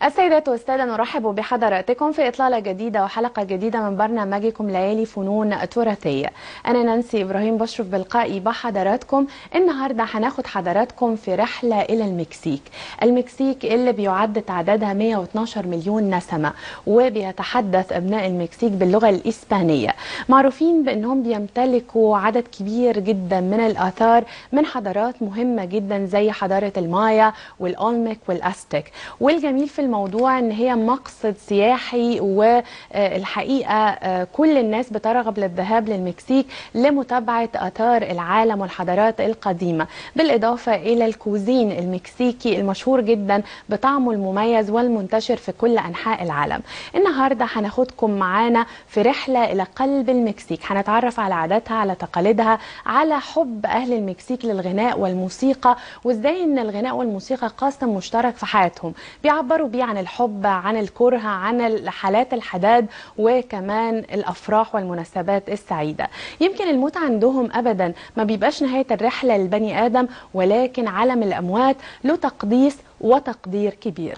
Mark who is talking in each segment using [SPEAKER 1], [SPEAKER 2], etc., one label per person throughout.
[SPEAKER 1] السيدات والسادة، نرحب بحضراتكم في إطلالة جديدة وحلقة جديدة من برنامجكم ليالي فنون تراثية. أنا نانسي إبراهيم بشرف بلقائي بحضراتكم. النهاردة هناخد حضراتكم في رحلة إلى المكسيك. المكسيك اللي بيعد تعدادها 112 مليون نسمة، وبيتحدث أبناء المكسيك باللغة الإسبانية. معروفين بأنهم بيمتلكوا عدد كبير جدا من الآثار من حضارات مهمة جدا زي حضارة المايا والأولميك والأستك. والجميل في الموضوع ان هي مقصد سياحي، والحقيقه كل الناس بترغب للذهاب للمكسيك لمتابعه اثار العالم والحضارات القديمه، بالاضافه الى الكوزين المكسيكي المشهور جدا بطعمه المميز والمنتشر في كل انحاء العالم. النهارده هناخدكم معانا في رحله الى قلب المكسيك، هنتعرف على عاداتها، على تقاليدها، على حب اهل المكسيك للغناء والموسيقى، وازاي ان الغناء والموسيقى قاسم مشترك في حياتهم، بيعبروا بيه عن الحب، عن الكره، عن حالات الحداد، وكمان الافراح والمناسبات السعيده. يمكن الموت عندهم ابدا ما بيبقاش نهايه الرحله للبني ادم، ولكن عالم الاموات له تقديس وتقدير كبير.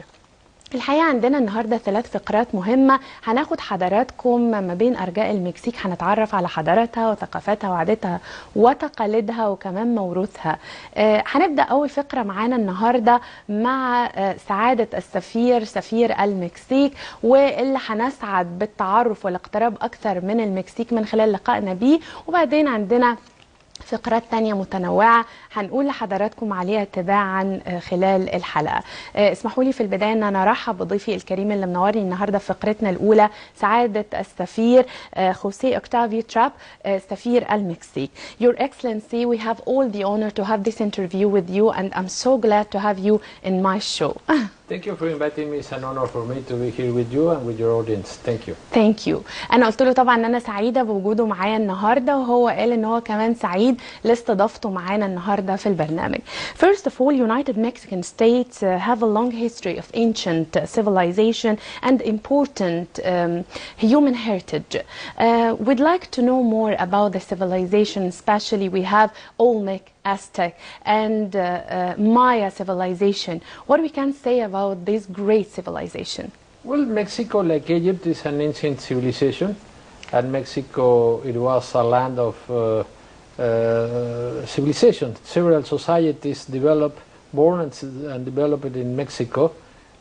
[SPEAKER 1] الحقيقة عندنا النهاردة 3 فقرات مهمة، هناخد حضراتكم ما بين أرجاء المكسيك، هنتعرف على حضارتها وثقافتها وعاداتها وتقاليدها وكمان موروثها. هنبدأ أول فقرة معانا النهاردة مع سعادة السفير، سفير المكسيك، واللي هنسعد بالتعرف والاقتراب أكثر من المكسيك من خلال لقائنا بيه. وبعدين عندنا فقرات تانية متنوعة هنقول لحضراتكم عليها تباعا خلال الحلقة. اسمحوا لي في البداية ان انا ارحب بضيفي الكريم اللي منورني النهاردة في فقرتنا الاولى، سعادة السفير خوسيه اوكتافيو تراب، سفير المكسيك. Your Excellency, we have all the honor to have this interview with you, and I'm so glad to have you in my show.
[SPEAKER 2] Thank you for inviting me. It's an honor for me to be here with you and with your audience. Thank you.
[SPEAKER 1] Thank you. أنا قلت له طبعا إن أنا سعيدة بوجوده معايا النهاردة، وهو قال إن هو كمان سعيد لاستضافته معانا النهاردة في البرنامج. First of all, United Mexican States have a long history of ancient civilization and important human heritage. We'd like to know more about the civilization, especially we have Olmec, Aztec, and Maya civilization. What we can say about this great civilization?
[SPEAKER 2] Well, Mexico, like Egypt, is an ancient civilization, and Mexico, it was a land of civilization. Several societies developed, born and developed in Mexico.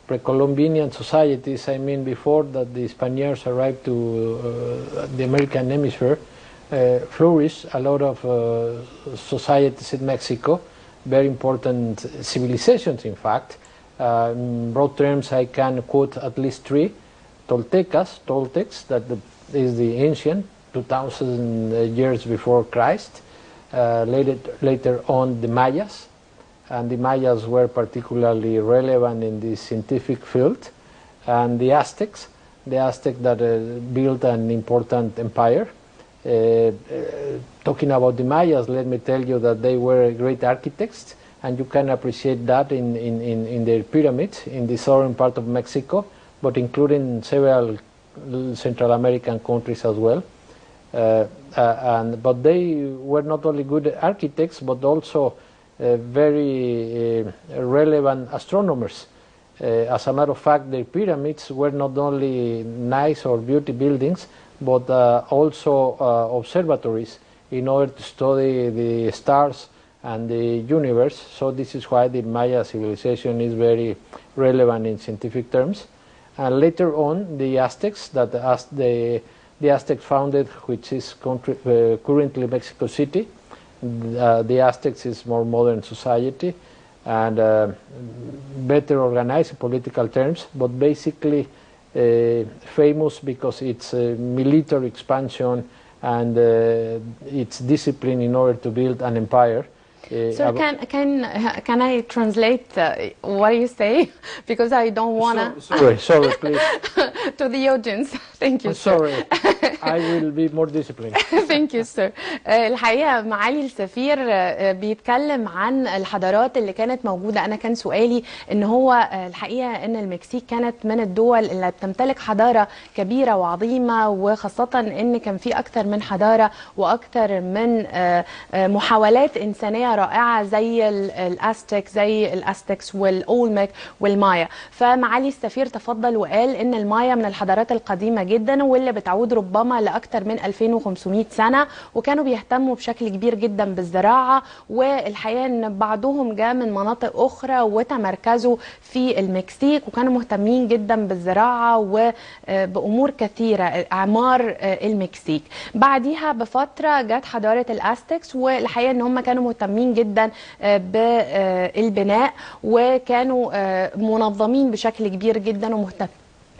[SPEAKER 2] Pre-Columbian societies, I mean, before that the Spaniards arrived to the American hemisphere, flourished a lot of societies in Mexico, very important civilizations, in fact. In broad terms, I can quote at least 3. Toltecs, that is the ancient, 2,000 years before Christ. Later on, the Mayas, and the Mayas were particularly relevant in the scientific field. And the Aztecs that built an important empire. Talking about the Mayas, let me tell you that they were great architects, and you can appreciate that in their pyramids in the southern part of Mexico, but including several Central American countries as well. But they were not only good architects, but also very relevant astronomers. As a matter of fact, their pyramids were not only nice or beauty buildings, but also observatories in order to study the stars and the universe. So this is why the Maya civilization is very relevant in scientific terms. And later on, the Aztecs, the Aztecs founded, which is currently Mexico City. The Aztecs is more modern society and better organized in political terms, but basically famous because it's military expansion and its discipline in order to build an empire.
[SPEAKER 1] So can I translate what you say, because I don't wanna.
[SPEAKER 2] Sorry, please.
[SPEAKER 1] To the audience. Thank you, sir.
[SPEAKER 2] Sorry, I will be more disciplined.
[SPEAKER 1] Thank you, sir. الحقيقة معالي السفير بيتكلم عن الحضارات اللي كانت موجودة. أنا كان سؤالي إن هو الحقيقة إن المكسيك كانت من الدول اللي بتمتلك حضارة كبيرة وعظيمة، وخاصة إن كان في أكثر من حضارة وأكثر من محاولات إنسانية رائعة زي الأستكس والأولمك والمايا. فمعالي السفير تفضل وقال إن المايا من الحضارات القديمة جدا واللي بتعود ربما لأكثر من 2500 سنة، وكانوا بيهتموا بشكل كبير جدا بالزراعة، والحقيقة إن بعضهم جاء من مناطق أخرى وتمركزوا في المكسيك وكانوا مهتمين جدا بالزراعة وبأمور كثيرة إعمار المكسيك. بعديها بفترة جت حضارة الأستكس، والحقيقة إن هم كانوا مهتمين جدا بالبناء وكانوا منظمين بشكل كبير جدا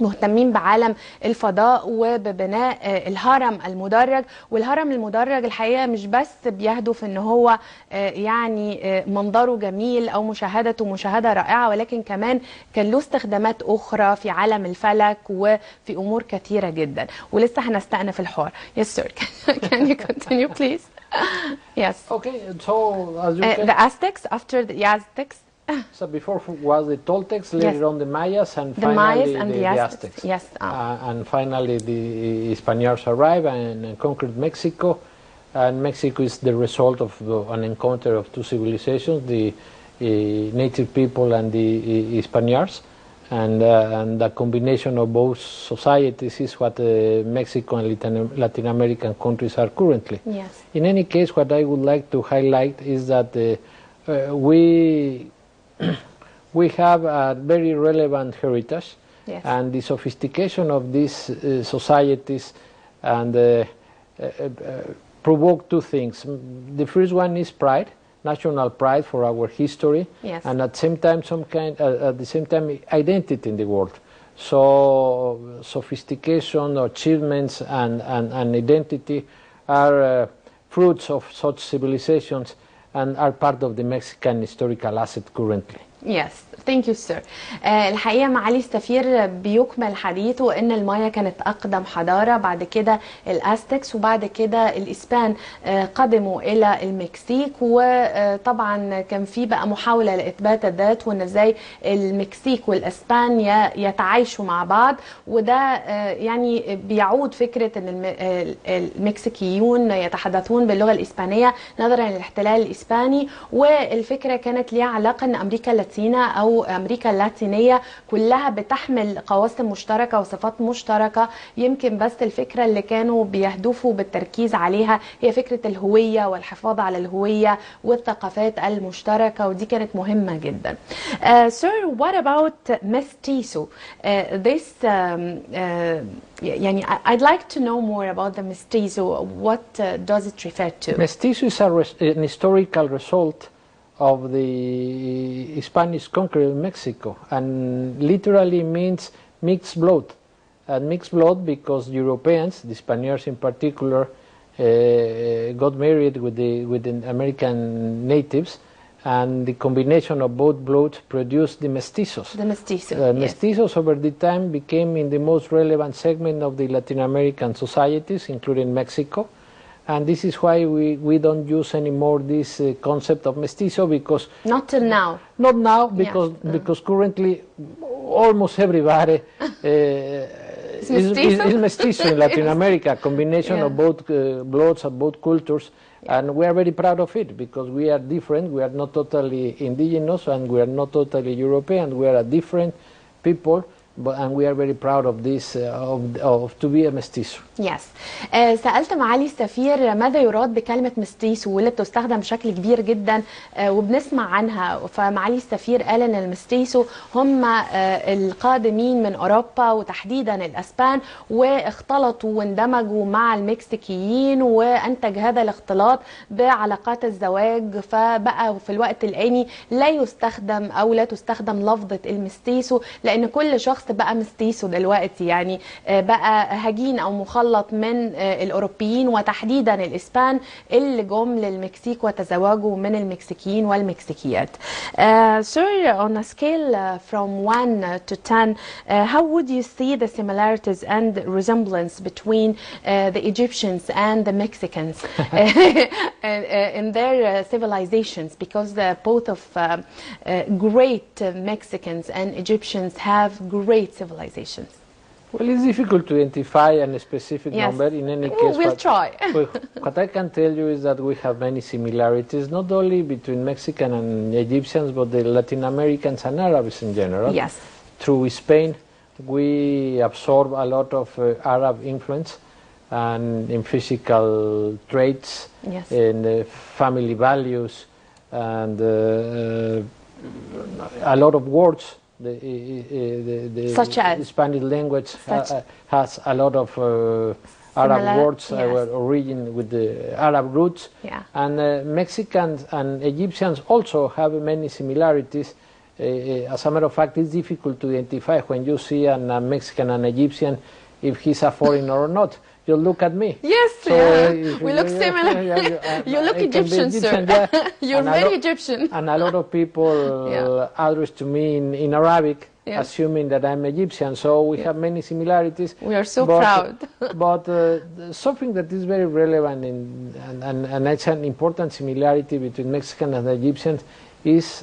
[SPEAKER 1] مهتمين بعالم الفضاء وببناء الهرم المدرج. والهرم المدرج الحقيقة مش بس بيهدف ان هو يعني منظره جميل او مشاهدته مشاهدة رائعة، ولكن كمان كان له استخدامات اخرى في عالم الفلك وفي امور كثيرة جدا. ولسه هنستأنف الحوار. Yes sir, can you continue please? Yes.
[SPEAKER 2] Okay, so as you can...
[SPEAKER 1] the Aztecs, after the Aztecs.
[SPEAKER 2] So before was the Toltecs, later on the Mayas, and
[SPEAKER 1] the
[SPEAKER 2] finally
[SPEAKER 1] Mayas and
[SPEAKER 2] the
[SPEAKER 1] Aztecs. Yes.
[SPEAKER 2] And finally the Spaniards arrived and conquered Mexico, and Mexico is the result of an encounter of two civilizations, the native people and the Spaniards, and the combination of both societies is what Mexico and Latin American countries are currently.
[SPEAKER 1] Yes.
[SPEAKER 2] In any case, what I would like to highlight is that we have a very relevant heritage,
[SPEAKER 1] yes,
[SPEAKER 2] and the sophistication of these societies and provoke two things. The first one is pride, national pride for our history,
[SPEAKER 1] yes,
[SPEAKER 2] and at the same time identity in the world. So sophistication, achievements, and identity are fruits of such civilizations and are part of the Mexican historical asset currently.
[SPEAKER 1] Yes, thank you sir. الحقيقة معالي السفير بيكمل حديثه ان المايا كانت اقدم حضارة، بعد كده الازتكس، وبعد كده الاسبان قدموا الى المكسيك، وطبعا كان في بقى محاولة لاثبات الذات وان ازاي المكسيك والاسبان يتعايشوا مع بعض. وده يعني بيعود فكرة ان المكسيكيون يتحدثون باللغة الاسبانية نظرا للاحتلال الاسباني، والفكرة كانت ليها علاقة ان امريكا اللاتينة أو أمريكا اللاتينية كلها بتحمل قواسم مشتركة وصفات مشتركة. يمكن بس الفكرة اللي كانوا بيهدفوا بالتركيز عليها هي فكرة الهوية والحفاظ على الهوية والثقافات المشتركة، ودي كانت مهمة جدا. Sir, what about mestizo? يعني I'd like to know more about the mestizo. What does it refer to?
[SPEAKER 2] Mestizo is an historical result of the Spanish conquer of Mexico, and literally means mixed blood. And mixed blood because Europeans, the Spaniards in particular, got married with the American natives, and the combination of both bloods produced the mestizos.
[SPEAKER 1] The mestizo.
[SPEAKER 2] Yes. Mestizos over the time became in the most relevant segment of the Latin American societies, including Mexico. And this is why we don't use anymore this concept of mestizo, because
[SPEAKER 1] not till now.
[SPEAKER 2] Not now, because because currently almost everybody is mestizo in Latin
[SPEAKER 1] Yes.
[SPEAKER 2] America, combination of both bloods of both cultures, and we are very proud of it because we are different. We are not totally indigenous, and we are not totally European. We are a different people. And we are very proud of this, to be a mestizo.
[SPEAKER 1] Yes. سألت معالي السفير ماذا يراد بكلمة مستيسو واللي بتستخدم بشكل كبير جدا وبنسمع عنها. فمعالي السفير قال ان المستيسو هم القادمين من اوروبا وتحديدا الاسبان، واختلطوا واندمجوا مع المكسيكيين، وانتج هذا الاختلاط بعلاقات الزواج. فبقى في الوقت الآني لا يستخدم او لا تستخدم لفظة المستيسو، لان كل شخص بقى مستيسو دلوقتي، يعني بقى هجين او مخلط من الاوروبيين وتحديدا الاسبان اللي جم للمكسيك وتزوجوا من المكسيكيين والمكسيكيات. Sir, on a scale from 1 to 10, how would you see the similarities and resemblance between the Egyptians and the Mexicans in their civilizations? Because both of great Mexicans and Egyptians have great civilizations.
[SPEAKER 2] Well, it's difficult to identify a specific number in any case.
[SPEAKER 1] We'll try.
[SPEAKER 2] What I can tell you is that we have many similarities, not only between Mexican and Egyptians, but the Latin Americans and Arabs in general.
[SPEAKER 1] Yes.
[SPEAKER 2] Through Spain, we absorb a lot of Arab influence and in physical traits,
[SPEAKER 1] yes,
[SPEAKER 2] in family values, and a lot of words. The
[SPEAKER 1] such as
[SPEAKER 2] Spanish language has a lot of Arab words,
[SPEAKER 1] yes,
[SPEAKER 2] origin with the Arab roots,
[SPEAKER 1] yeah,
[SPEAKER 2] and Mexicans and Egyptians also have many similarities. As a matter of fact, it's difficult to identify when you see a Mexican and Egyptian if he's a foreigner or not. You look at me.
[SPEAKER 1] Yes,
[SPEAKER 2] so,
[SPEAKER 1] we look similar. You look Egyptian, sir.
[SPEAKER 2] Yeah.
[SPEAKER 1] You're very Egyptian.
[SPEAKER 2] And a lot of people address to me in Arabic, assuming that I'm Egyptian. So we have many similarities.
[SPEAKER 1] We are so proud.
[SPEAKER 2] But something that is very relevant and it's an important similarity between Mexican and Egyptians is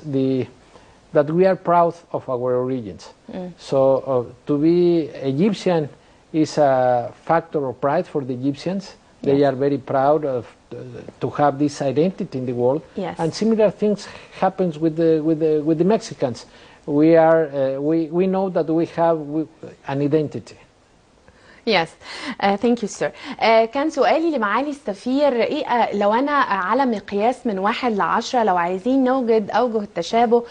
[SPEAKER 2] that we are proud of our origins. So to be Egyptian is a factor of pride for the Egyptians. They are very proud of to have this identity in the world.
[SPEAKER 1] Yes.
[SPEAKER 2] And similar things happens with the Mexicans. We are we know that we have an identity.
[SPEAKER 1] Yes, thank you sir. كان سؤالي لمعالي السفير ايه لو انا على مقياس من 1 ل10 لو عايزين نوجد اوجه التشابه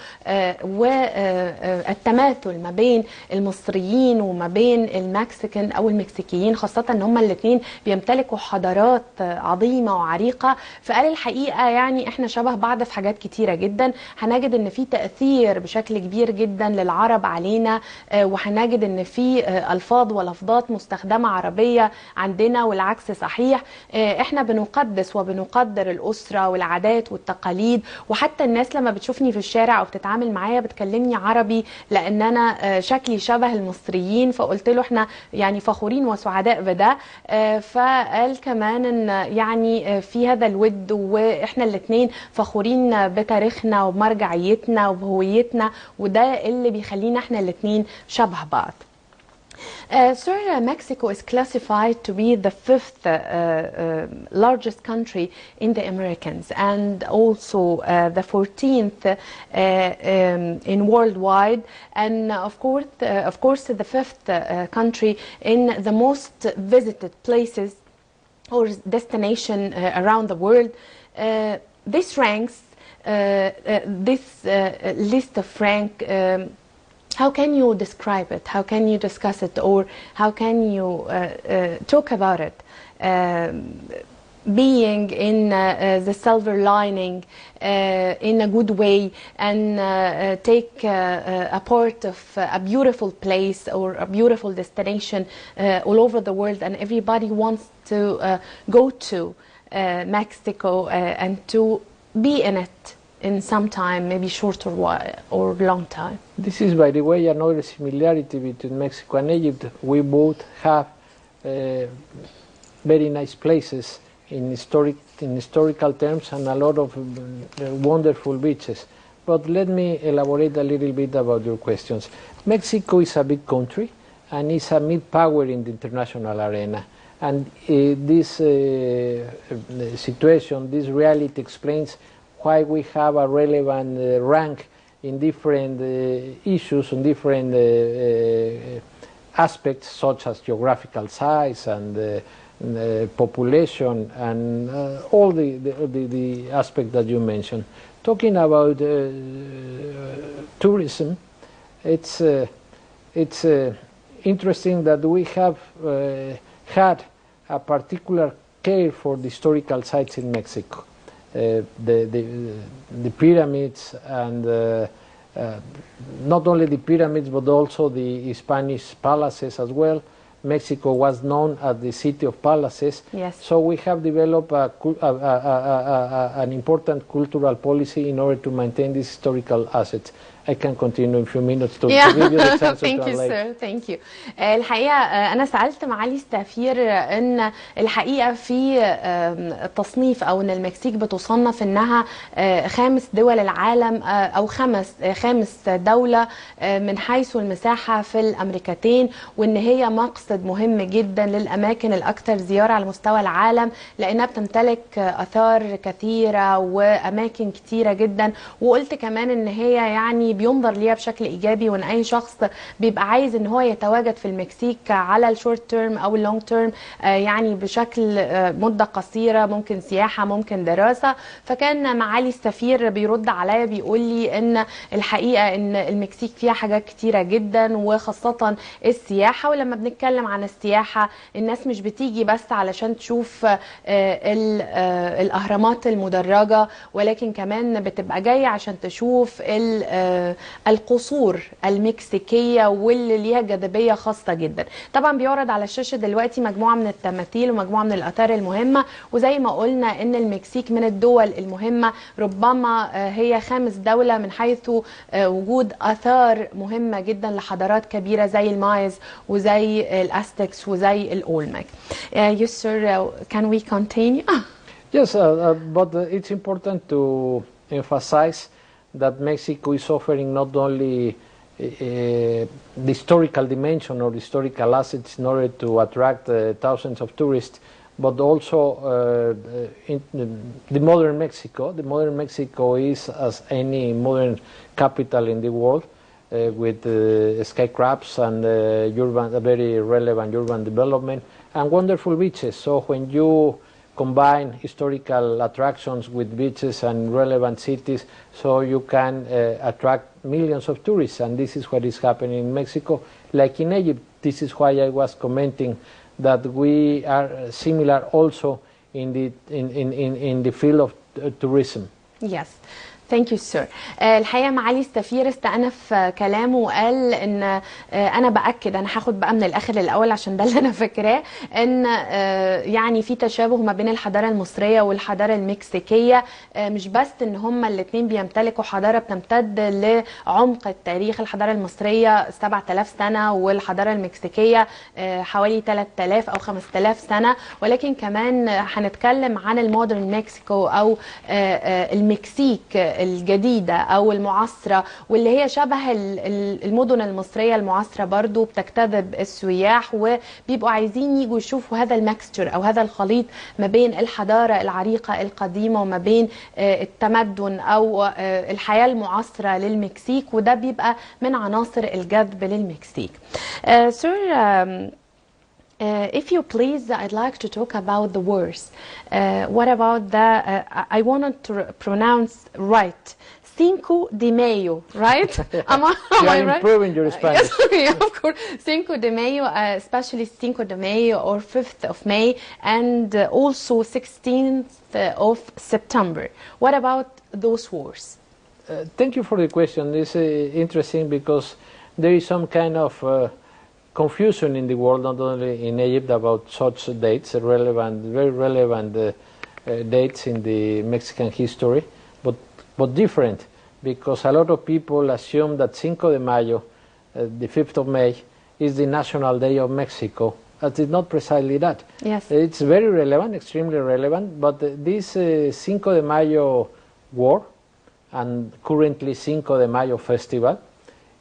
[SPEAKER 1] والتماثل ما بين المصريين وما بين المكسيكان او المكسيكيين، خاصة ان هما الاثنين بيمتلكوا حضارات عظيمة وعريقة، فقال الحقيقة يعني احنا شبه بعض في حاجات كتيرة جدا. هنجد ان في تأثير بشكل كبير جدا للعرب علينا، وهنجد ان في الفاظ ولفظات مستخدمة عربية عندنا والعكس صحيح. احنا بنقدس وبنقدر الأسرة والعادات والتقاليد، وحتى الناس لما بتشوفني في الشارع او بتتعامل معايا بتكلمني عربي لان انا شكلي شبه المصريين، فقلت له احنا يعني فخورين وسعداء بده. فقال كمان ان يعني في هذا الود واحنا الاثنين فخورين بتاريخنا وبمرجعيتنا وبهويتنا، وده اللي بيخلينا احنا الاثنين شبه بعض. Sir, Mexico is classified to be the 5th largest country in the Americas and also the 14th in worldwide, and of course the 5th country in the most visited places or destination around the world. This ranks this list of rank. How can you describe it? How can you discuss it? Or how can you talk about it? Being in the silver lining in a good way and take a part of a beautiful place or a beautiful destination all over the world, and everybody wants to go to Mexico and to be in it in some time, maybe short or long time.
[SPEAKER 2] This is, by the way, another similarity between Mexico and Egypt. We both have very nice places in historical terms and a lot of wonderful beaches. But let me elaborate a little bit about your questions. Mexico is a big country and is a mid-power in the international arena. And this situation, this reality explains why we have a relevant rank in different issues, in different aspects such as geographical size and population and all the aspects that you mentioned. Talking about tourism, it's interesting that we have had a particular care for the historical sites in Mexico. The pyramids and not only the pyramids but also the Spanish palaces as well. Mexico was known as the city of palaces.
[SPEAKER 1] Yes.
[SPEAKER 2] So we have developed an important cultural policy in order to maintain these historical assets. I can continue in a few minutes to give you the chance to
[SPEAKER 1] Thank you,
[SPEAKER 2] translate.
[SPEAKER 1] sir. Thank you. الحقيقة أنا سألت معالي السفير إن الحقيقة في تصنيف أو إن المكسيك بتصنف إنها خامس دول العالم أو خامس دولة من حيث المساحة في الأمريكتين، وإن هي مقصد مهم جدا للأماكن الأكثر زيارة على مستوى العالم، لأنها بتمتلك آثار كثيرة وأماكن كثيرة جدا. وقلت كمان إن هي يعني بينظر ليها بشكل إيجابي، وإن أي شخص بيبقى عايز إن هو يتواجد في المكسيك على الشورت تيرم أو اللونج تيرم، يعني بشكل مدة قصيرة، ممكن سياحة ممكن دراسة. فكان معالي السفير بيرد عليا بيقول لي إن الحقيقة إن المكسيك فيها حاجات كتيرة جدا وخاصة السياحة. ولما بنتكلم عن السياحة الناس مش بتيجي بس علشان تشوف الأهرامات المدرجة، ولكن كمان بتبقى جاية عشان تشوف القصور المكسيكية واللي ليها جاذبية خاصة جدا. طبعا بيعرض على الشاشة دلوقتي مجموعة من التماثيل ومجموعة من الآثار المهمة، وزي ما قلنا إن المكسيك من الدول المهمة، ربما هي خامس دولة من حيث وجود آثار مهمة جدا لحضارات كبيرة زي المايز وزي الأستكس وزي الأولمك. Yes, sir. Can we continue?
[SPEAKER 2] Yes, but it's important to emphasize that Mexico is offering not only the historical dimension or historical assets in order to attract thousands of tourists, but also the modern Mexico. The modern Mexico is as any modern capital in the world, with skyscrapers and a very relevant urban development and wonderful beaches. So when you combine historical attractions with beaches and relevant cities, so you can attract millions of tourists, and this is what is happening in Mexico. Like in Egypt, this is why I was commenting that we are similar also in the field of tourism.
[SPEAKER 1] Yes. Thank you, sir. الحقيقة معالي السفير استأنف كلامه وقال إن أنا بأكد، أنا هاخد بقى من الآخر للأول عشان ده اللي أنا فاكراه، إن يعني في تشابه ما بين الحضارة المصرية والحضارة المكسيكية، مش بس إن هما الاتنين بيمتلكوا حضارة بتمتد لعمق التاريخ. الحضارة المصرية 7000 سنة والحضارة المكسيكية حوالي 3000 أو 5000 سنة، ولكن كمان هنتكلم عن المودرن مكسيكو أو المكسيك الجديدة أو المعاصرة، واللي هي شبه المدن المصرية المعاصرة برضو، بتجتذب السياح وبيبقوا عايزين يجوا يشوفوا هذا المكستشر أو هذا الخليط ما بين الحضارة العريقة القديمة وما بين التمدن أو الحياة المعاصرة للمكسيك، وده بيبقى من عناصر الجذب للمكسيك. Sir, if you please, I'd like to talk about the words. What about the, I wanted to pronounce right, Cinco de Mayo, right? Am I right?
[SPEAKER 2] Improving your Spanish.
[SPEAKER 1] Yes, yeah, of course. Cinco de Mayo, especially Cinco de Mayo or 5th of May, and also 16th of September. What about those words?
[SPEAKER 2] Thank you for the question. It's interesting because there is some kind of confusion in the world, not only in Egypt, about such dates, very relevant dates in the Mexican history, but different, because a lot of people assume that Cinco de Mayo, the 5th of May, is the national day of Mexico. But it's not precisely that.
[SPEAKER 1] Yes.
[SPEAKER 2] It's very relevant, extremely relevant, but this Cinco de Mayo war and currently Cinco de Mayo festival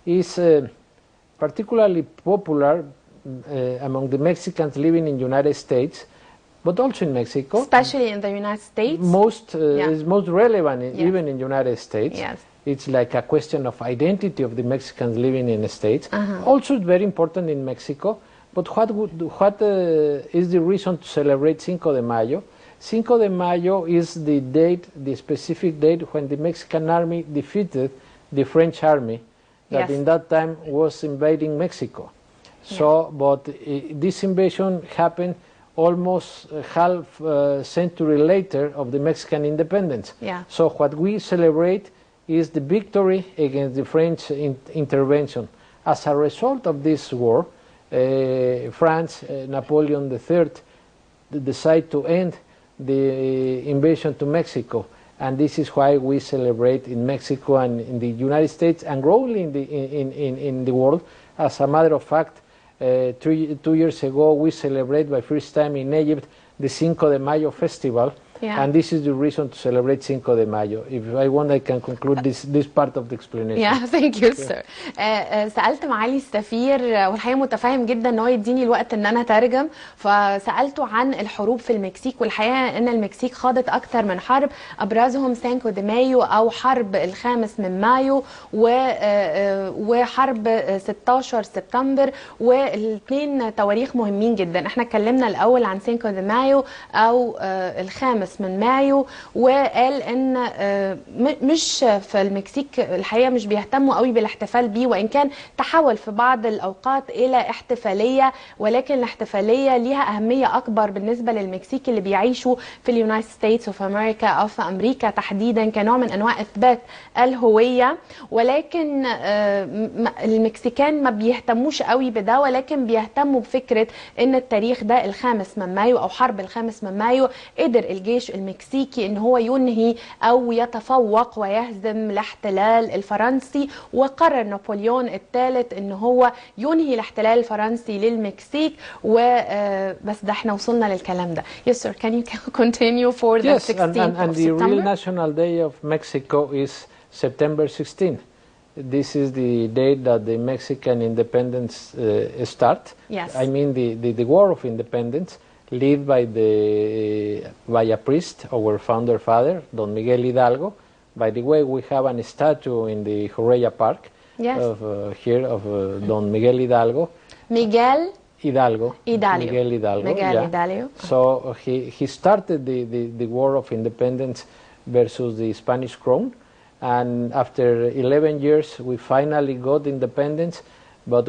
[SPEAKER 2] is particularly popular among the Mexicans living in the United States, but also in Mexico.
[SPEAKER 1] Especially in the United States?
[SPEAKER 2] Is most relevant
[SPEAKER 1] Yes.
[SPEAKER 2] even in the United States.
[SPEAKER 1] Yes.
[SPEAKER 2] It's like a question of identity of the Mexicans living in the States. Also very important in Mexico, but what is the reason to celebrate Cinco de Mayo? Cinco de Mayo is the date, the specific date when the Mexican army defeated the French army that
[SPEAKER 1] Yes.
[SPEAKER 2] in that time was invading Mexico. So, but this invasion happened almost half century later of the Mexican independence.
[SPEAKER 1] Yeah.
[SPEAKER 2] So what we celebrate is the victory against the French intervention. As a result of this war, France, Napoleon III, decided to end the invasion to Mexico. and this is why we celebrate in Mexico and in the United States and growing in the world. As a matter of fact, 2 years ago we celebrated by first time in Egypt the Cinco de Mayo festival.
[SPEAKER 1] Yeah.
[SPEAKER 2] And this is the reason to celebrate Cinco de Mayo. If I want, I can conclude this part of the explanation.
[SPEAKER 1] Yeah, thank you, sir. سألت معالي السفير والحقيقة متفاهم جدا ان هو يديني الوقت ان انا اترجم، فسألته عن الحروب في المكسيك، والحقيقة ان المكسيك خاضت اكثر من حرب، ابرزهم سانكو دي مايو او حرب الخامس من مايو وحرب 16 سبتمبر، والاثنين تواريخ مهمين جدا. احنا اتكلمنا الاول عن سانكو دي مايو او الخامس من مايو، وقال ان مش في المكسيك الحقيقه مش بيهتموا قوي بالاحتفال بيه، وان كان تحول في بعض الاوقات الى احتفاليه، ولكن الاحتفاليه ليها اهميه اكبر بالنسبه للمكسيك اللي بيعيشوا في اليونايتد ستيتس اوف امريكا او في امريكا تحديدا، كنوع من انواع اثبات الهويه. ولكن المكسيكان ما بيهتموش قوي بده، ولكن بيهتموا بفكره ان التاريخ ده الخامس من مايو او حرب الخامس من مايو قدر الجيش المكسيكي ان هو ينهي او يتفوق ويهزم الاحتلال الفرنسي، وقرر نابليون الثالث ان هو ينهي الاحتلال الفرنسي للمكسيك. وبس ده احنا وصلنا للكلام ده. Yes sir, can you continue for the 16th
[SPEAKER 2] and
[SPEAKER 1] of
[SPEAKER 2] the
[SPEAKER 1] September?
[SPEAKER 2] real national day of Mexico is September 16. This is the day that the Mexican independence start.
[SPEAKER 1] Yes.
[SPEAKER 2] I mean the war of independence, led by a priest, our founder father, Don Miguel Hidalgo. By the way, we have a statue in the Joreya Park.
[SPEAKER 1] Yes.
[SPEAKER 2] of Don Miguel Hidalgo.
[SPEAKER 1] Miguel
[SPEAKER 2] Hidalgo.
[SPEAKER 1] Miguel Hidalgo.
[SPEAKER 2] So he started the war of independence versus the Spanish crown, and after 11 years we finally got independence. But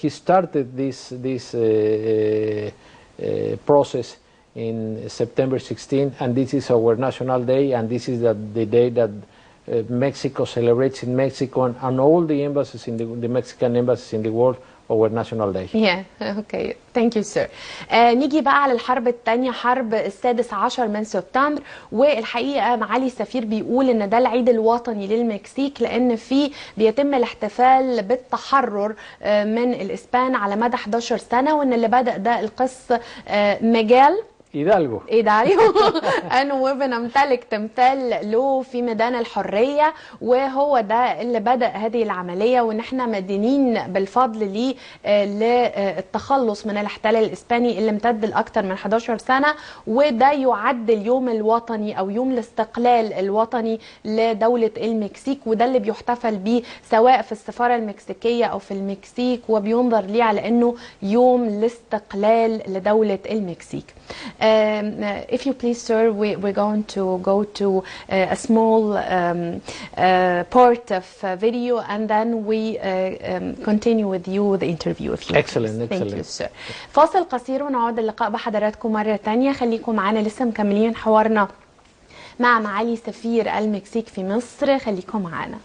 [SPEAKER 2] he started this process in September 16, and this is our national day, and this is the day that Mexico celebrates in Mexico and all the embassies in the Mexican embassies in the world our national day.
[SPEAKER 1] Yeah, okay. Thank you sir. نيجي بقى على الحرب الثانية، حرب السادس عشر من سبتمبر، والحقيقة معالي السفير بيقول ان ده العيد الوطني للمكسيك، لان فيه بيتم الاحتفال بالتحرر من الاسبان على مدى 11 سنة، وان اللي بدأ ده القس ميغيل
[SPEAKER 2] Hidalgo.
[SPEAKER 1] أنه بنمتلك تمثال له في ميدان الحرية، وهو ده اللي بدأ هذه العملية، ونحن مدينين بالفضل ليه للتخلص من الاحتلال الإسباني اللي امتد لأكثر من 11 سنة. وده يعد اليوم الوطني أو يوم الاستقلال الوطني لدولة المكسيك، وده اللي بيحتفل به سواء في السفارة المكسيكية أو في المكسيك، وبينظر ليه على أنه يوم الاستقلال لدولة المكسيك. If you please, sir, we're going to go to a small part of video, and then we continue with you the interview. If you
[SPEAKER 2] excellent,
[SPEAKER 1] please.
[SPEAKER 2] excellent.
[SPEAKER 1] Thank you, sir. فاصل قصير ونعود اللقاء بحضراتكم مرة تانية. خليكم معنا، لسه مكملين حوارنا مع معالي سفير المكسيك في مصر. خليكم معنا.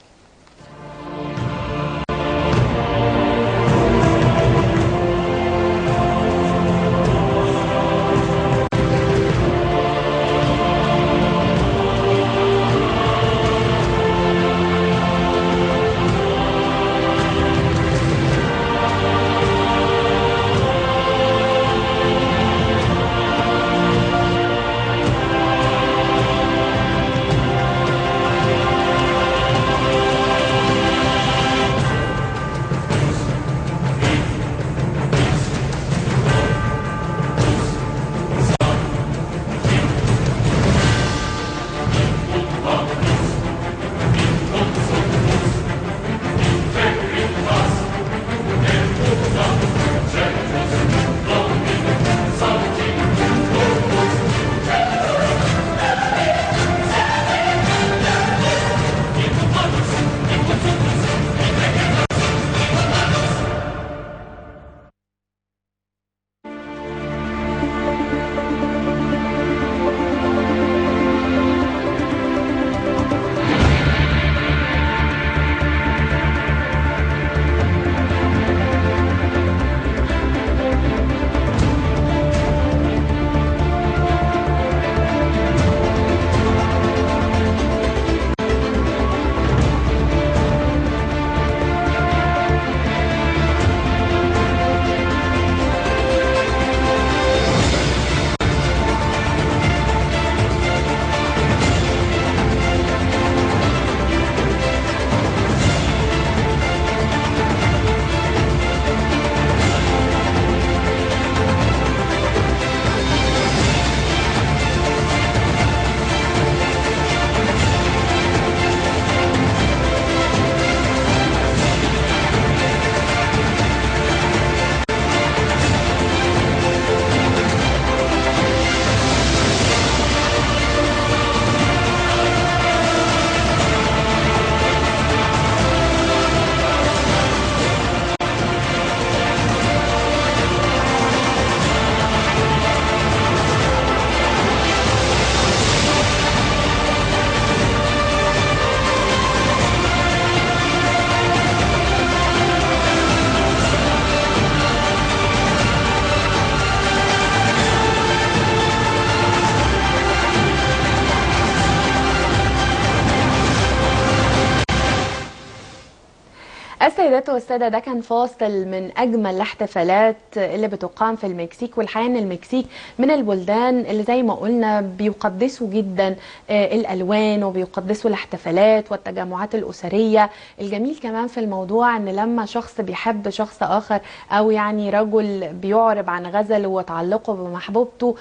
[SPEAKER 1] سيدات والسادة، ده كان فاصل من أجمل الاحتفالات اللي بتقام في المكسيك. والحقيقة إن المكسيك من البلدان اللي زي ما قلنا بيقدسوا جدا الألوان وبيقدسوا الاحتفالات والتجمعات الأسرية. الجميل كمان في الموضوع إن لما شخص بيحب شخص آخر، أو يعني رجل بيعرب عن غزله وتعلقه بمحبوبته،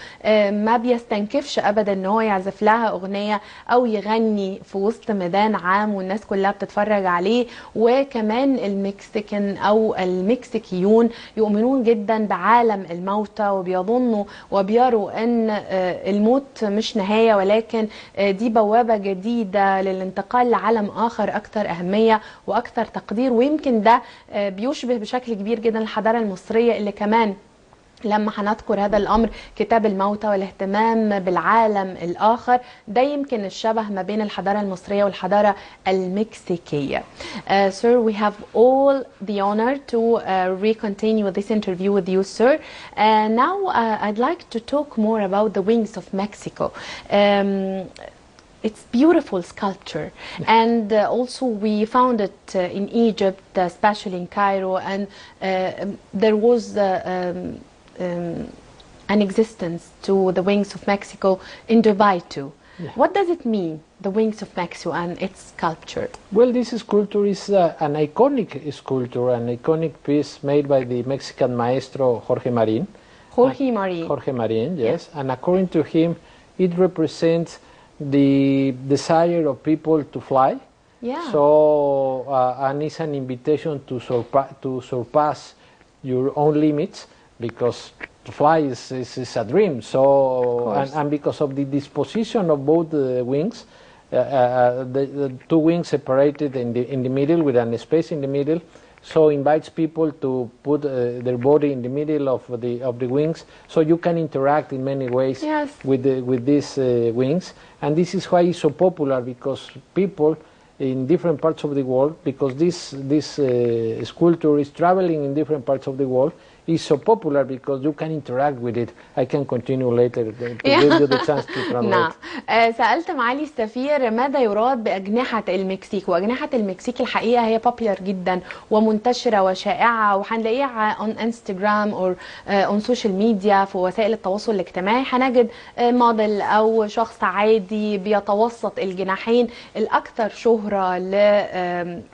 [SPEAKER 1] ما بيستنكفش أبدا إن هو يعزف لها أغنية أو يغني في وسط ميدان عام والناس كلها بتتفرج عليه. وكمان المكسيكان أو المكسيكيون يؤمنون جدا بعالم الموتى، وبيظنوا وبيروا أن الموت مش نهاية، ولكن دي بوابة جديدة للانتقال لعالم آخر أكثر أهمية وأكثر تقدير. ويمكن ده بيشبه بشكل كبير جدا الحضارة المصرية، اللي كمان لما هنذكر هذا الأمر كتاب الموتى والاهتمام بالعالم الآخر، ده يمكن الشبه ما بين الحضارة المصرية والحضارة المكسيكية. Sir, we have all the honor to re-continue this interview with you, sir. Now I'd like to talk more about the wings of Mexico. It's beautiful sculpture, and also we found it in Egypt, especially in Cairo, and there was an existence to the wings of Mexico in Dubai too. Yeah. What does it mean, the wings of Mexico and its sculpture?
[SPEAKER 2] Well, this sculpture is an iconic sculpture, an iconic piece made by the Mexican maestro Jorge Marin.
[SPEAKER 1] Jorge Marin.
[SPEAKER 2] Jorge Marin, yes. Yeah. And according to him, it represents the desire of people to fly.
[SPEAKER 1] Yeah.
[SPEAKER 2] So, and it's an invitation to surpass your own limits, because to fly is a dream. So, and because of the disposition of both wings, the two wings separated in the middle with a space in the middle, so invites people to put their body in the middle of the wings, so you can interact in many ways.
[SPEAKER 1] Yes.
[SPEAKER 2] with these wings. And this is why it's so popular, because people in different parts of the world, because this sculpture is traveling in different parts of the world, is so popular because you can interact with it. I can continue later to give you the chance to translate.
[SPEAKER 1] نعم. سألت معالي السفير ماذا يراد بأجنحة المكسيك، وأجنحة المكسيك الحقيقة هي popular جدا ومنتشرة وشائعة، وهنلاقيها on Instagram or on social media، في وسائل التواصل الاجتماعي هنجد موديل أو شخص عادي بيتوسط الجناحين الأكثر شهرة ل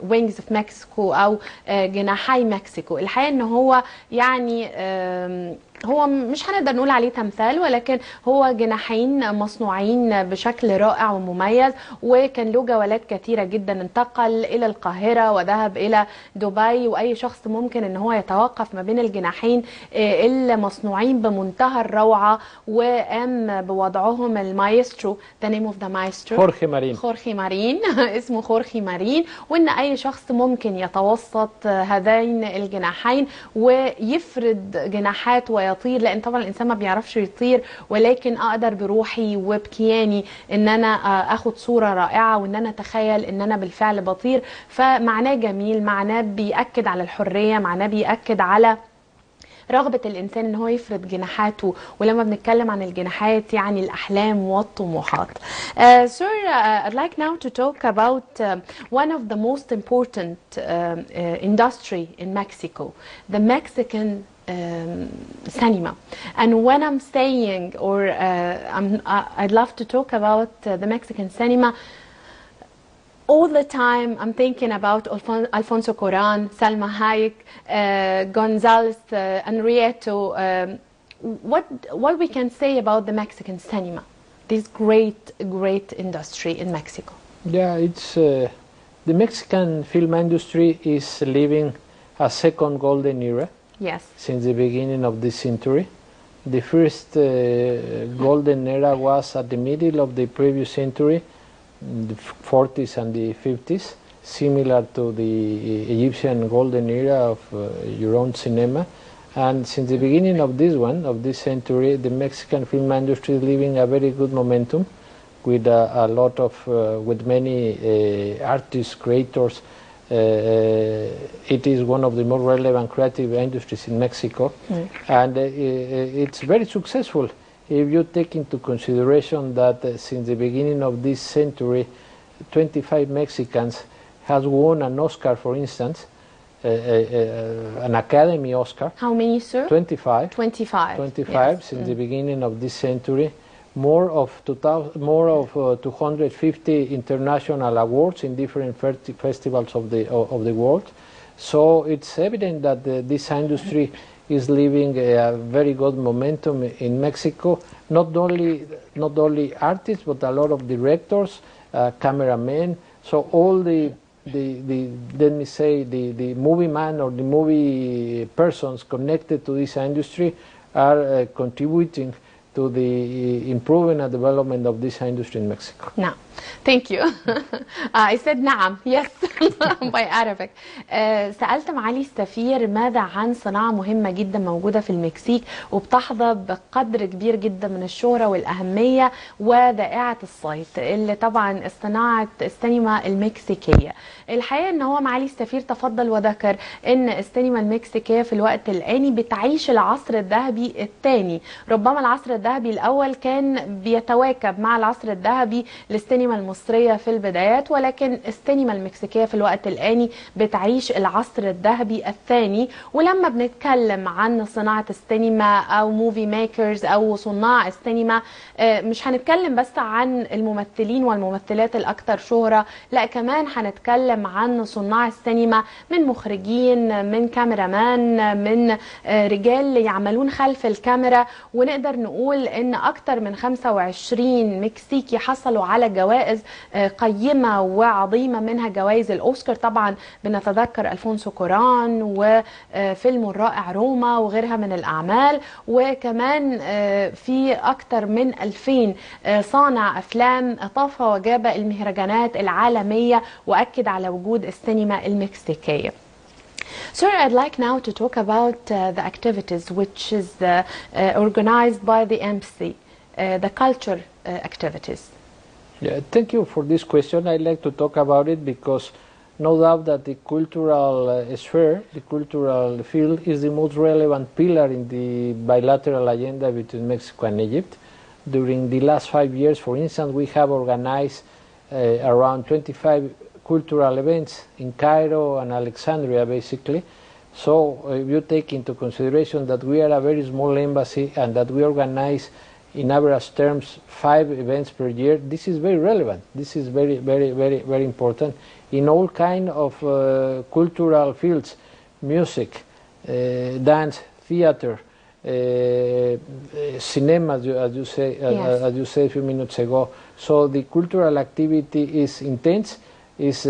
[SPEAKER 1] wings of Mexico أو جناحي مكسيكو. الحقيقة إن هو يعني هو مش هنقدر نقول عليه تمثال، ولكن هو جناحين مصنوعين بشكل رائع ومميز، وكان له جولات كثيرة جدا، انتقل إلى القاهرة وذهب إلى دبي، وأي شخص ممكن ان هو يتوقف ما بين الجناحين المصنوعين بمنتهى الروعة، وقام بوضعهم المايسترو. the name of the maestro خورخي مارين اسمه خورخي مارين، وان اي شخص ممكن يتوسط هذين الجناحين ويفرد جناحات ويطير، لان طبعا الانسان ما بيعرفش يطير، ولكن اقدر بروحي وبكياني ان انا اخد صورة رائعة وان انا اتخيل ان انا بالفعل بطير. فمعناه جميل، معناه بيأكد على الحرية، معناه بيأكد على رغبة الإنسان إن هو يفرد جناحاته، ولما بنتكلم عن الجناحات يعني الأحلام والطموحات. Sir, I'd like now to talk about one of the most important industry in Mexico, the Mexican cinema. And when I'm saying, or I'd love to talk about the Mexican cinema, all the time I'm thinking about Alfonso Cuarón, Salma Hayek, Gonzalez, Henrietto. What we can say about the Mexican cinema, this great industry in Mexico?
[SPEAKER 2] Yeah, it's the Mexican film industry is living a second golden era.
[SPEAKER 1] Yes.
[SPEAKER 2] Since the beginning of this century. The first golden era was at the middle of the previous century, the 40s and the 50s, similar to the Egyptian golden era of your own cinema. And since the beginning of this century, the Mexican film industry is living a very good momentum, with a lot of, with many artists, creators. It is one of the more relevant creative industries in Mexico, and it's very successful. If you take into consideration that since the beginning of this century, 25 Mexicans has won an Oscar, for instance, an Academy Oscar.
[SPEAKER 1] How many, sir?
[SPEAKER 2] 25.
[SPEAKER 1] 25.
[SPEAKER 2] 25
[SPEAKER 1] Yes.
[SPEAKER 2] since the beginning of this century. More of 250 international awards in different festivals of the world. So it's evident that this industry is living a very good momentum in Mexico. Not only artists, but a lot of directors, cameramen. So all the let me say the movie man or the movie persons connected to this industry are contributing to the improvement and development of this industry in Mexico.
[SPEAKER 1] نعم. Thank you. I said نعم. Yes. by Arabic. سألت معالي السفير ماذا عن صناعة مهمة جدا موجودة في المكسيك وبتحظى بقدر كبير جدا من الشهرة والأهمية وذائعة الصيت اللي طبعا صناعة السينما المكسيكية. الحقيقة ان هو معالي السفير تفضل وذكر ان السينما المكسيكية في الوقت الآني بتعيش العصر الذهبي الثاني. ربما العصر الذهبي الأول كان بيتواكب مع العصر الذهبي للسينما المصرية في البدايات، ولكن السينما المكسيكية في الوقت الآني بتعيش العصر الذهبي الثاني. ولما بنتكلم عن صناعة السينما أو موفي ميكرز أو صناع السينما، مش هنتكلم بس عن الممثلين والممثلات الأكثر شهرة، لا كمان هنتكلم عن صناع السينما من مخرجين، من كاميرامان، من رجال يعملون خلف الكاميرا. ونقدر نقول ان اكتر من 25 مكسيكي حصلوا على جوائز قيمة وعظيمة، منها جوائز الأوسكار. طبعا بنتذكر ألفونسو كوران وفيلم الرائع روما وغيرها من الأعمال، وكمان في أكتر من 2000 صانع أفلام طاف وجاب المهرجانات العالمية وأكد على وجود السينما المكسيكية. Sir, I'd like now to talk about the activities which is organized by the embassy, the culture activities.
[SPEAKER 2] Yeah, thank you for this question. I'd like to talk about it because no doubt that the cultural sphere, the cultural field, is the most relevant pillar in the bilateral agenda between Mexico and Egypt. During the last 5 years, for instance, we have organized around 25 cultural events in Cairo and Alexandria, basically. So if you take into consideration that we are a very small embassy and that we organize in average terms 5 events per year, this is very relevant. This is very important in all kind of cultural fields: music, dance, theater, cinema, as you said a few minutes ago. So the cultural activity is intense, is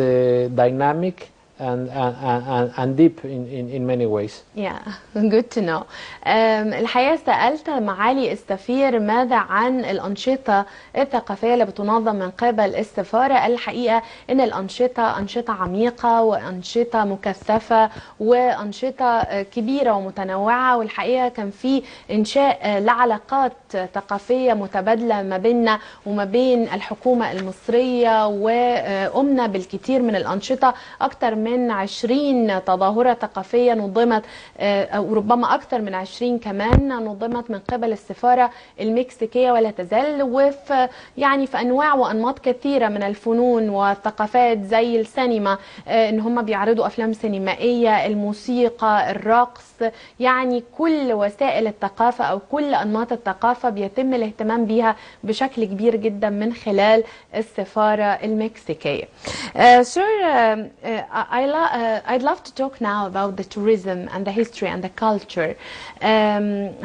[SPEAKER 2] dynamic and deep in many ways.
[SPEAKER 1] Yeah, good to know. الحقيقة سألت معالي السفير ماذا عن الأنشطة الثقافية اللي بتنظم من قبل السفارة. الحقيقة إن الأنشطة أنشطة عميقة وأنشطة مكثفة وأنشطة كبيرة ومتنوعة، والحقيقة كان في إنشاء لعلاقات ثقافية متبادلة ما بيننا وما بين الحكومة المصرية، وقمنا بالكثير من الأنشطة. أكثر من 20 تظاهرة ثقافية نظمت، أو ربما أكثر من 20 كمان نظمت من قبل السفارة المكسيكية ولا تزال، وفي يعني في أنواع وأنماط كثيرة من الفنون والثقافات، زي السينما، إن هم بيعرضوا أفلام سينمائية، الموسيقى، الرقص، يعني كل وسائل الثقافة أو كل أنماط الثقافة بيتم الاهتمام بيها بشكل كبير جدا من خلال السفارة المكسيكية. Sir, I'd love to talk now about the tourism and the history and the culture.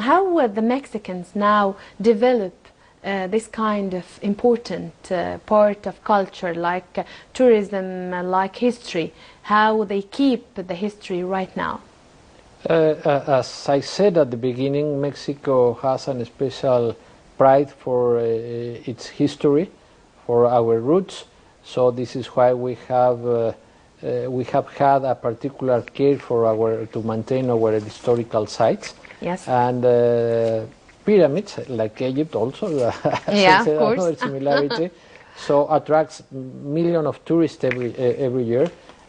[SPEAKER 1] How the Mexicans now develop this kind of important part of culture, like tourism, like history, how they keep the history right now?
[SPEAKER 2] As I said at the beginning, Mexico has a special pride for its history, for our roots. So this is why we have had a particular care for to maintain our historical sites.
[SPEAKER 1] Yes.
[SPEAKER 2] And pyramids, like Egypt, also.
[SPEAKER 1] Yeah, of course.
[SPEAKER 2] Another similarity. So attracts millions of tourists every year.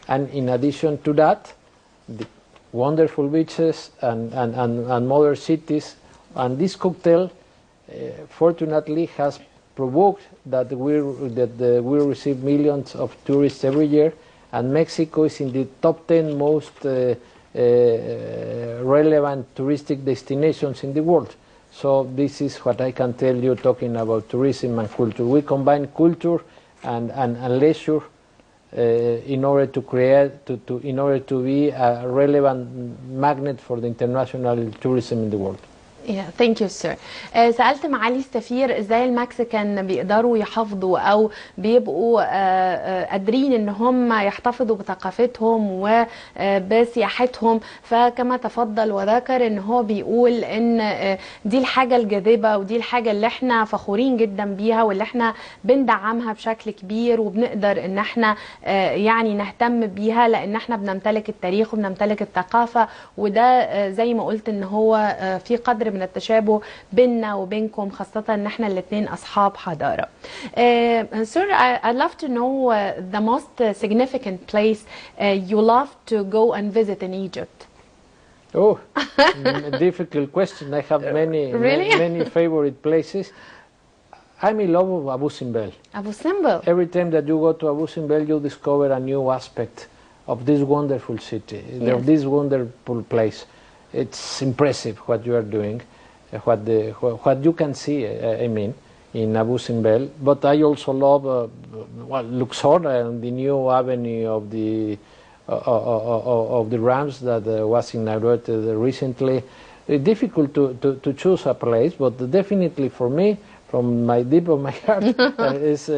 [SPEAKER 2] And in addition to that, the wonderful beaches and modern cities. And this cocktail, fortunately, has provoked that we receive millions of tourists every year, and Mexico is in the top 10 most relevant touristic destinations in the world. So this is what I can tell you talking about tourism and culture. We combine culture and leisure in order to create, in order to be a relevant magnet for the international tourism in the world.
[SPEAKER 1] Yeah, thank you sir. سألت معالي السفير ازاي المكسيكان بيقدروا يحافظوا او بيبقوا قادرين ان هم يحتفظوا بثقافتهم وبسياحتهم، فكما تفضل وذكر ان هو بيقول ان دي الحاجة الجاذبة ودي الحاجة اللي احنا فخورين جدا بيها واللي احنا بندعمها بشكل كبير وبنقدر ان احنا يعني نهتم بيها لان احنا بنمتلك التاريخ وبنمتلك الثقافة، وده زي ما قلت ان هو في قدر من التشابه بيننا وبينكم، خاصة ان احنا الاثنين اصحاب حضارة. Sir, I'd love to know the most significant place you love to go and visit in Egypt.
[SPEAKER 2] Oh, difficult question. I have many favorite places. I'm in love with Abu Simbel.
[SPEAKER 1] Abu Simbel.
[SPEAKER 2] Every time that you go to Abu Simbel, you discover a new aspect of this wonderful city, of this wonderful place. It's impressive what you are doing, what you can see, I mean, in Abu Simbel. But I also love Luxor and the new avenue of the Rams that was inaugurated recently. It's difficult to choose a place, but definitely for me, from my deep of my heart, is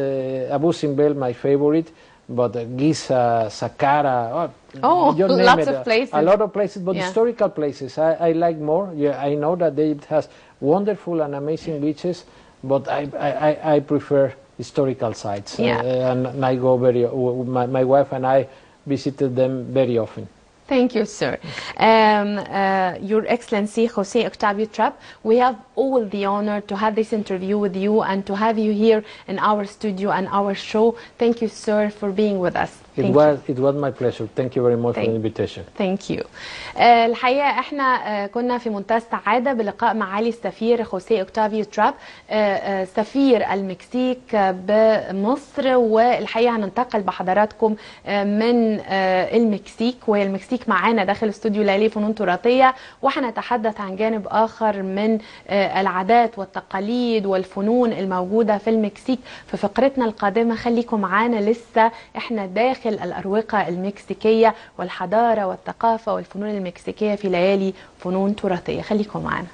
[SPEAKER 2] Abu Simbel my favorite. But Giza, Saqqara,
[SPEAKER 1] lots of places.
[SPEAKER 2] A lot of places, but historical places I like more. Yeah, I know that Egypt has wonderful and amazing beaches, but I prefer historical sites. And I go my wife and I visited them very often.
[SPEAKER 1] Thank you, sir. Your Excellency, Jose Octavio Trapp, we have all the honor to have this interview with you and to have you here in our studio and our show. Thank you, sir, for being with us.
[SPEAKER 2] It was my pleasure. Thank you very much for the invitation.
[SPEAKER 1] Thank you. الحقيقة احنا كنا في منتهى السعادة بلقاء معالي السفير خوسيه اوكتافيو تراب سفير المكسيك بمصر، والحقيقة هننتقل بحضراتكم من المكسيك، والمكسيك معانا داخل استوديو ليالي فنون تراثية، وهنتحدث عن جانب آخر من العادات والتقاليد والفنون الموجودة في المكسيك في فقرتنا القادمة. خليكم معانا، لسه احنا داخل الأروقة المكسيكية والحضارة والثقافة والفنون المكسيكية في ليالي فنون تراثية. خليكم معنا.